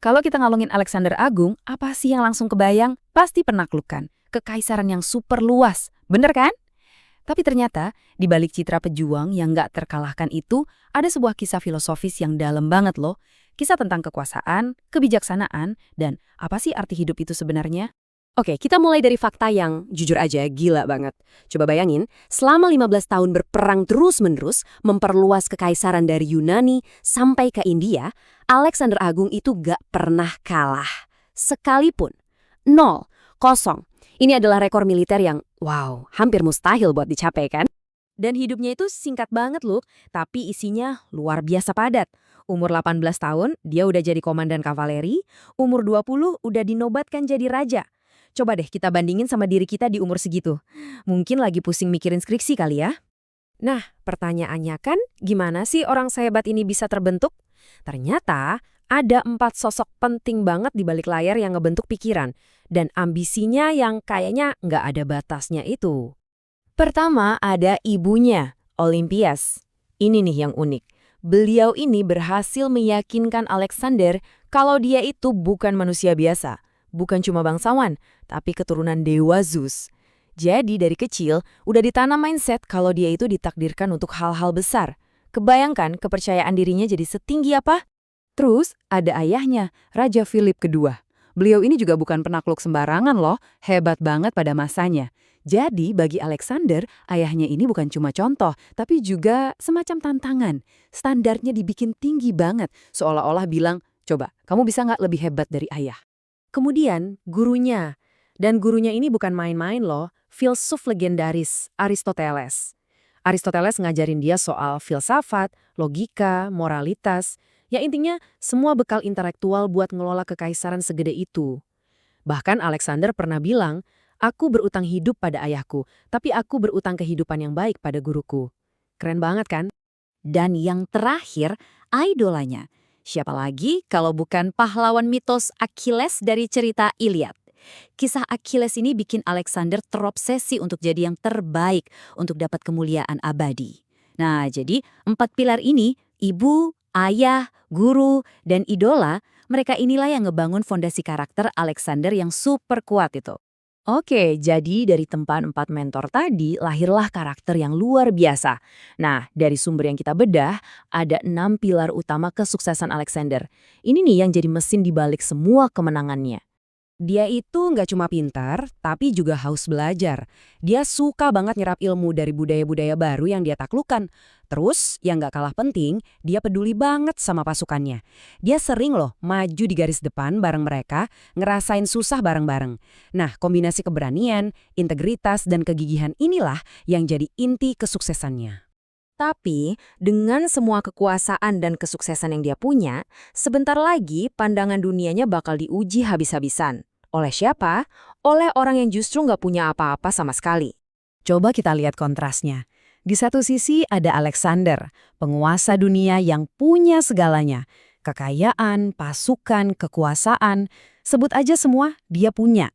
Kalau kita ngalungin Alexander Agung, apa sih yang langsung kebayang? Pasti penaklukan. Kekaisaran yang super luas. Bener kan? Tapi ternyata, di balik citra pejuang yang nggak terkalahkan itu, ada sebuah kisah filosofis yang dalam banget loh. Kisah tentang kekuasaan, kebijaksanaan, dan apa sih arti hidup itu sebenarnya? Oke, kita mulai dari fakta yang jujur aja gila banget. Coba bayangin, selama 15 tahun berperang terus-menerus, memperluas kekaisaran dari Yunani sampai ke India, Alexander Agung itu gak pernah kalah. Sekalipun. Nol. Kosong. Ini adalah rekor militer yang, wow, hampir mustahil buat dicapai kan? Dan hidupnya itu singkat banget loh, tapi isinya luar biasa padat. Umur 18 tahun, dia udah jadi komandan kavaleri, umur 20 udah dinobatkan jadi raja. Coba deh kita bandingin sama diri kita di umur segitu. Mungkin lagi pusing mikirin skripsi kali ya? Nah, pertanyaannya kan, gimana sih orang sehebat ini bisa terbentuk? Ternyata, ada 4 sosok penting banget di balik layar yang ngebentuk pikiran. Dan ambisinya yang kayaknya nggak ada batasnya itu. Pertama ada ibunya, Olympias. Ini nih yang unik. Beliau ini berhasil meyakinkan Alexander kalau dia itu bukan manusia biasa. Bukan cuma bangsawan, tapi keturunan dewa Zeus. Jadi dari kecil, udah ditanam mindset kalau dia itu ditakdirkan untuk hal-hal besar. Kebayangkan kepercayaan dirinya jadi setinggi apa? Terus ada ayahnya, Raja Philip II. Beliau ini juga bukan penakluk sembarangan loh, hebat banget pada masanya. Jadi bagi Alexander, ayahnya ini bukan cuma contoh, tapi juga semacam tantangan. Standarnya dibikin tinggi banget, seolah-olah bilang, coba, kamu bisa nggak lebih hebat dari ayah? Kemudian gurunya, dan gurunya ini bukan main-main loh, filsuf legendaris Aristoteles. Aristoteles ngajarin dia soal filsafat, logika, moralitas, ya intinya semua bekal intelektual buat ngelola kekaisaran segede itu. Bahkan Alexander pernah bilang, aku berutang hidup pada ayahku, tapi aku berutang kehidupan yang baik pada guruku. Keren banget kan? Dan yang terakhir, idolanya. Siapa lagi kalau bukan pahlawan mitos Achilles dari cerita Iliad. Kisah Achilles ini bikin Alexander terobsesi untuk jadi yang terbaik untuk dapat kemuliaan abadi. Nah, jadi 4 pilar ini, ibu, ayah, guru, dan idola, mereka inilah yang ngebangun fondasi karakter Alexander yang super kuat itu. Oke, jadi dari tempat 4 mentor tadi lahirlah karakter yang luar biasa. Nah, dari sumber yang kita bedah, ada 6 pilar utama kesuksesan Alexander. Ini nih yang jadi mesin dibalik semua kemenangannya. Dia itu nggak cuma pintar, tapi juga haus belajar. Dia suka banget nyerap ilmu dari budaya-budaya baru yang dia taklukkan. Terus, yang nggak kalah penting, dia peduli banget sama pasukannya. Dia sering loh maju di garis depan bareng mereka, ngerasain susah bareng-bareng. Nah, kombinasi keberanian, integritas, dan kegigihan inilah yang jadi inti kesuksesannya. Tapi, dengan semua kekuasaan dan kesuksesan yang dia punya, sebentar lagi pandangan dunianya bakal diuji habis-habisan. Oleh siapa? Oleh orang yang justru nggak punya apa-apa sama sekali. Coba kita lihat kontrasnya. Di satu sisi ada Alexander, penguasa dunia yang punya segalanya. Kekayaan, pasukan, kekuasaan, sebut aja semua dia punya.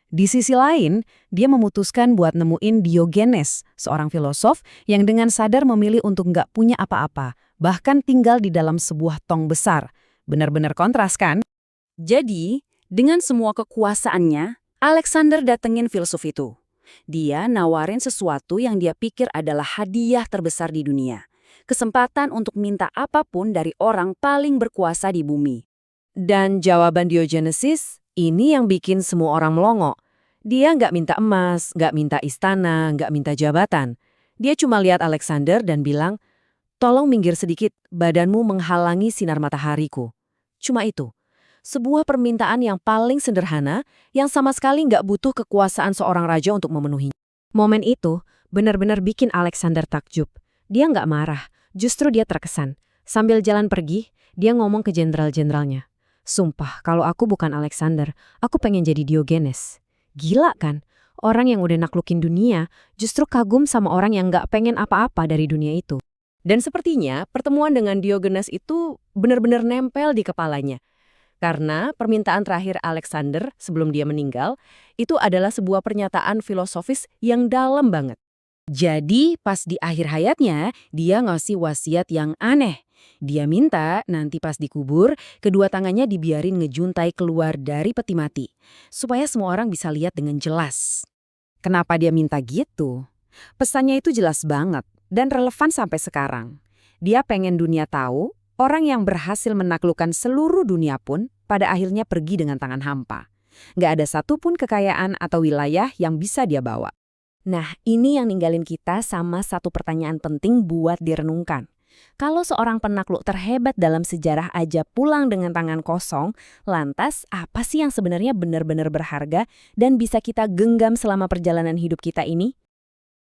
Di sisi lain, dia memutuskan buat nemuin Diogenes, seorang filosof yang dengan sadar memilih untuk nggak punya apa-apa, bahkan tinggal di dalam sebuah tong besar. Benar-benar kontras kan? Jadi, dengan semua kekuasaannya, Alexander datengin filsuf itu. Dia nawarin sesuatu yang dia pikir adalah hadiah terbesar di dunia. Kesempatan untuk minta apapun dari orang paling berkuasa di bumi. Dan jawaban Diogenes ini yang bikin semua orang melongo. Dia nggak minta emas, nggak minta istana, nggak minta jabatan. Dia cuma lihat Alexander dan bilang, tolong minggir sedikit, badanmu menghalangi sinar matahariku. Cuma itu. Sebuah permintaan yang paling sederhana, yang sama sekali nggak butuh kekuasaan seorang raja untuk memenuhinya. Momen itu benar-benar bikin Alexander takjub. Dia nggak marah, justru dia terkesan. Sambil jalan pergi, dia ngomong ke jenderal-jenderalnya. Sumpah, kalau aku bukan Alexander, aku pengen jadi Diogenes. Gila kan? Orang yang udah naklukin dunia justru kagum sama orang yang nggak pengen apa-apa dari dunia itu. Dan sepertinya pertemuan dengan Diogenes itu benar-benar nempel di kepalanya. Karena permintaan terakhir Alexander sebelum dia meninggal, itu adalah sebuah pernyataan filosofis yang dalam banget. Jadi pas di akhir hayatnya, dia ngasih wasiat yang aneh. Dia minta nanti pas dikubur, kedua tangannya dibiarin ngejuntai keluar dari peti mati, supaya semua orang bisa lihat dengan jelas. Kenapa dia minta gitu? Pesannya itu jelas banget dan relevan sampai sekarang. Dia pengen dunia tahu, orang yang berhasil menaklukkan seluruh dunia pun pada akhirnya pergi dengan tangan hampa. Nggak ada satupun kekayaan atau wilayah yang bisa dia bawa. Nah, ini yang ninggalin kita sama satu pertanyaan penting buat direnungkan. Kalau seorang penakluk terhebat dalam sejarah aja pulang dengan tangan kosong, lantas apa sih yang sebenarnya benar-benar berharga dan bisa kita genggam selama perjalanan hidup kita ini?